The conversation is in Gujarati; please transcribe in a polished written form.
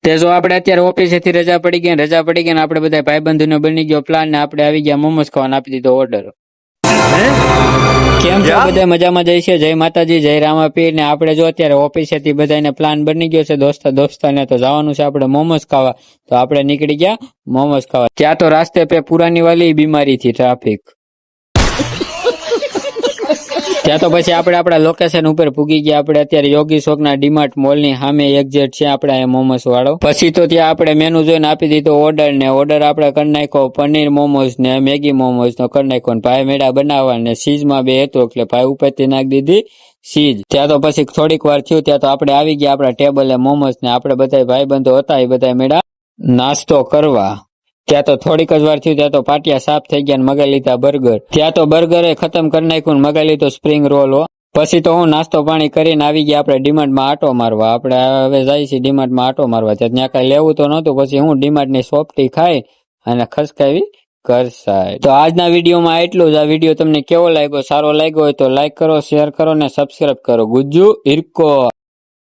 તે જો આપણે અત્યારે ઓફિસેથી રજા પડી ગઈ ને આપણે બધા ભાઈબંધોનો બની ગયો પ્લાન ને આપણે આવી ગયા મોમોસ ખાવાના, આપી દીધો ઓર્ડર. કેમ છો બધા? મજામાં જઈ છે? જય માતાજી, જય રામાપીર. ને આપણે જો અત્યારે ઓફિસેથી બધાને પ્લાન બની ગયો છે દોસ્તાને તો જવાનું છે આપણે મોમોસ ખાવા. તો આપણે નીકળી ગયા મોમોસ ખાવા. ત્યાં તો રાસ્તે પે પુરાની વાલી બીમારી થી ટ્રાફિક. ત્યાં તો પછી આપણે આપણા લોકેશન ઉપર પૂગી ગયા. આપણે અત્યારે યોગી ચોકના ડીમાર્ટ મોલની સામે એક્ઝેક્ટ છે આપણે અહીંયા મોમોસ વાળો. પછી તો ત્યાં આપણે મેનુ જોઈને આપી દીધો ઓર્ડર ને ઓર્ડર આપણે કરી નાખ્યો પનીર મોમોસ ને મેગી મોમોસ નો કરી નાખ્યો. ભાઈ મેળા બનાવવા ને સીઝમાં બે હતો એટલે ભાઈ ઉપરથી નાખી દીધી સીઝ. ત્યાં તો પછી થોડીક વાર થયું ત્યાં તો આપણે આવી ગયા આપણા ટેબલે મોમોસ ને આપણે બધા ભાઈબંધો હતા એ બધા મેળા નાસ્તો કરવા. ત્યાં તો થોડીક જ વાર થયું ત્યાં તો પાટિયા સાફ થઈ ગયા ને મગાઈ લીધા બર્ગર. ત્યાં તો બર્ગર ખતમ કરી નાખ્યું ને મગાઈ લીધો સ્પ્રિંગ રોલ. પછી તો હું નાસ્તો પાણી કરીને આવી ગયા આપણે ડીમાર્ટમાં આટો મારવા. આપણે હવે જાય છે ડીમાર્ટમાં આટો મારવા. ત્યાં કઈ લેવું તો નહોતું. પછી હું ડીમાર્ટની સોફ્ટી ખાઈ અને ખસકાવી ઘર સાઈડ. તો આજના વિડીયોમાં એટલું જ. આ વિડીયો તમને કેવો લાગ્યો? સારો લાગ્યો હોય તો લાઈક કરો, શેર કરો ને સબસ્ક્રાઇબ કરો. ગુજ્જુ ઇરકો.